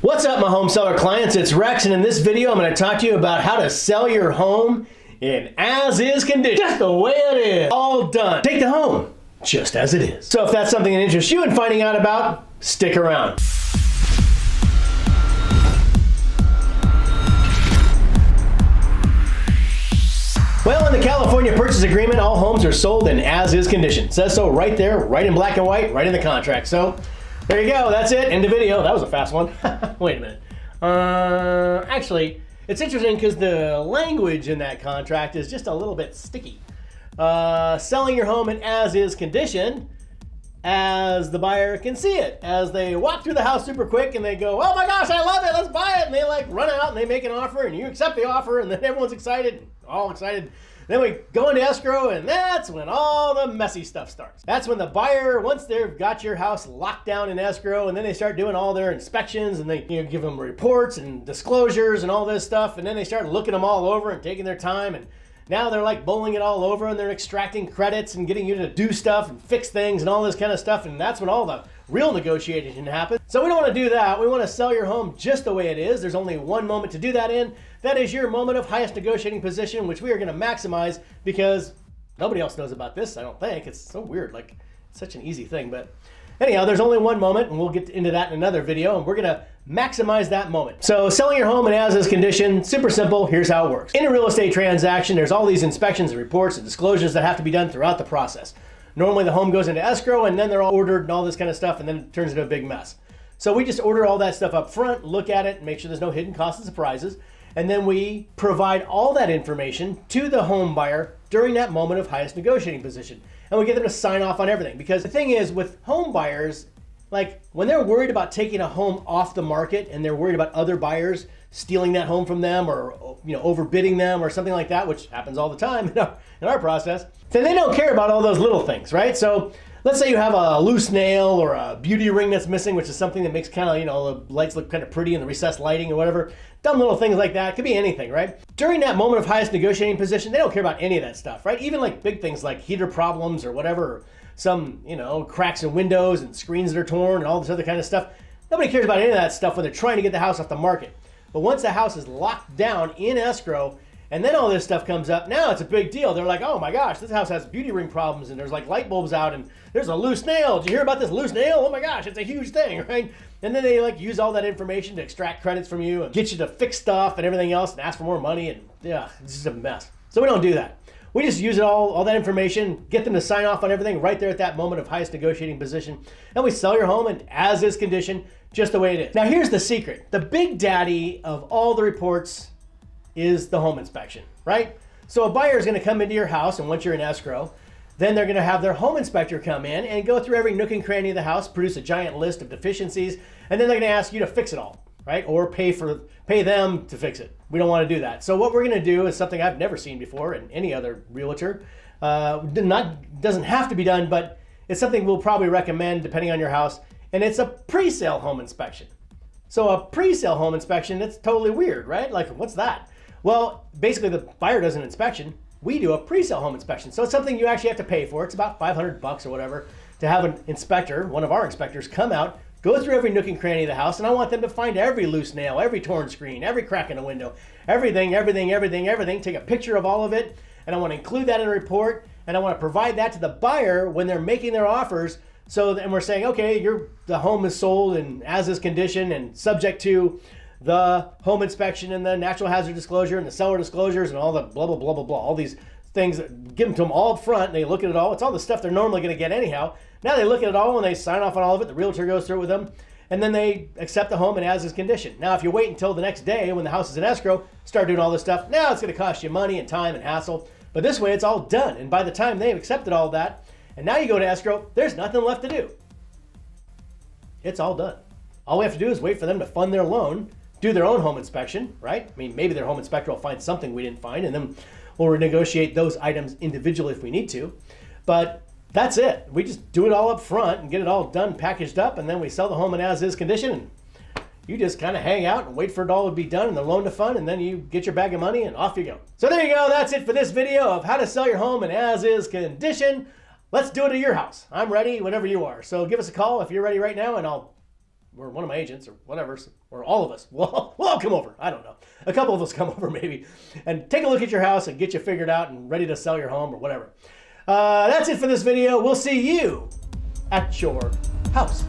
What's up, my home seller clients? It's Rex, and in this video I'm going to talk to you about how to sell your home in as-is condition. Just the way it is. All done. Take the home just as it is. So if that's something that interests you in finding out about, stick around. Well, in the California purchase agreement, all homes are sold in as-is condition. It says so right there, right in black and white, right in the contract. So there you go, that's it, end of video. That was a fast one. Wait a minute. Actually, it's interesting because the language in that contract is just a little bit sticky. Selling your home in as-is condition, as the buyer can see it. As they walk through the house super quick and they go, oh my gosh, I love it, let's buy it. And they like run out and they make an offer and you accept the offer and then everyone's excited, all excited. Then we go into escrow, and that's when all the messy stuff starts. That's when the buyer, once they've got your house locked down in escrow, and then they start doing all their inspections, and they give them reports and disclosures and all this stuff, and then they start looking them all over and taking their time, and now they're like bowling it all over, and they're extracting credits and getting you to do stuff and fix things and all this kind of stuff, and that's when all the real negotiation happens. So we don't want to do that. We want to sell your home just the way it is. There's only one moment to do that in. That is your moment of highest negotiating position, which we are going to maximize because nobody else knows about this, I don't think. It's so weird, like it's such an easy thing. But anyhow, there's only one moment, and we'll get into that in another video, and we're going to maximize that moment. So selling your home in as-is condition, super simple. Here's how it works. In a real estate transaction, there's all these inspections and reports and disclosures that have to be done throughout the process. Normally the home goes into escrow and then they're all ordered and all this kind of stuff, and then it turns into a big mess. So we just order all that stuff up front, look at it, make sure there's no hidden costs and surprises, and then we provide all that information to the home buyer during that moment of highest negotiating position. And we get them to sign off on everything. Because the thing is, with home buyers, like when they're worried about taking a home off the market and they're worried about other buyers stealing that home from them or overbidding them or something like that, which happens all the time in our process, then they don't care about all those little things, right? So let's say you have a loose nail or a beauty ring that's missing, which is something that makes kind of, the lights look kind of pretty in the recessed lighting or whatever. Dumb little things like that. It could be anything, right? During that moment of highest negotiating position, they don't care about any of that stuff, right? Even like big things like heater problems or whatever, or some, cracks in windows and screens that are torn and all this other kind of stuff. Nobody cares about any of that stuff when they're trying to get the house off the market. But once the house is locked down in escrow, and then all this stuff comes up, now it's a big deal. They're like, oh my gosh, this house has beauty ring problems, and there's like light bulbs out, and there's a loose nail. Did you hear about this loose nail? Oh my gosh, it's a huge thing, right? And then they like use all that information to extract credits from you and get you to fix stuff and everything else and ask for more money, and yeah, it's just a mess. So we don't do that. We just use it all that information, get them to sign off on everything right there at that moment of highest negotiating position, and we sell your home in as-is condition, just the way it is. Now here's the secret. The big daddy of all the reports is the home inspection, right? So a buyer is going to come into your house, and once you're in escrow, then they're going to have their home inspector come in and go through every nook and cranny of the house, produce a giant list of deficiencies, and then they're going to ask you to fix it all, right? Or pay them to fix it. We don't want to do that. So what we're going to do is something I've never seen before in any other realtor. Doesn't have to be done, but it's something we'll probably recommend depending on your house, and it's a pre-sale home inspection. So a pre-sale home inspection, it's totally weird, right? Like, what's that? Well, basically the buyer does an inspection. We do a pre-sale home inspection. So it's something you actually have to pay for. It's about $500 or whatever to have an inspector, one of our inspectors, come out, go through every nook and cranny of the house, and I want them to find every loose nail, every torn screen, every crack in a window, everything, take a picture of all of it, and I want to include that in a report, and I want to provide that to the buyer when they're making their offers. So then we're saying, okay, the home is sold in as-is condition and subject to the home inspection and the natural hazard disclosure and the seller disclosures and all the blah, blah, blah, blah, blah, all these things, give them to them all up front, and they look at it all. It's all the stuff they're normally going to get anyhow. Now they look at it all and they sign off on all of it. The realtor goes through it with them, and then they accept the home in as-is condition. Now, if you wait until the next day when the house is in escrow, start doing all this stuff, now it's going to cost you money and time and hassle. But this way, it's all done. And by the time they've accepted all that, and now you go to escrow, there's nothing left to do. It's all done. All we have to do is wait for them to fund their loan, do their own home inspection, right? I mean, maybe their home inspector will find something we didn't find, and then we'll renegotiate those items individually if we need to. But that's it. We just do it all up front and get it all done, packaged up, and then we sell the home in as-is condition. And you just kind of hang out and wait for it all to be done and the loan to fund, and then you get your bag of money and off you go. So there you go. That's it for this video of how to sell your home in as-is condition. Let's do it at your house. I'm ready whenever you are. So give us a call if you're ready right now, and I'll or one of my agents, or whatever, or all of us, we'll all come over. I don't know. A couple of us come over maybe, and take a look at your house and get you figured out and ready to sell your home or whatever. That's it for this video. We'll see you at your house.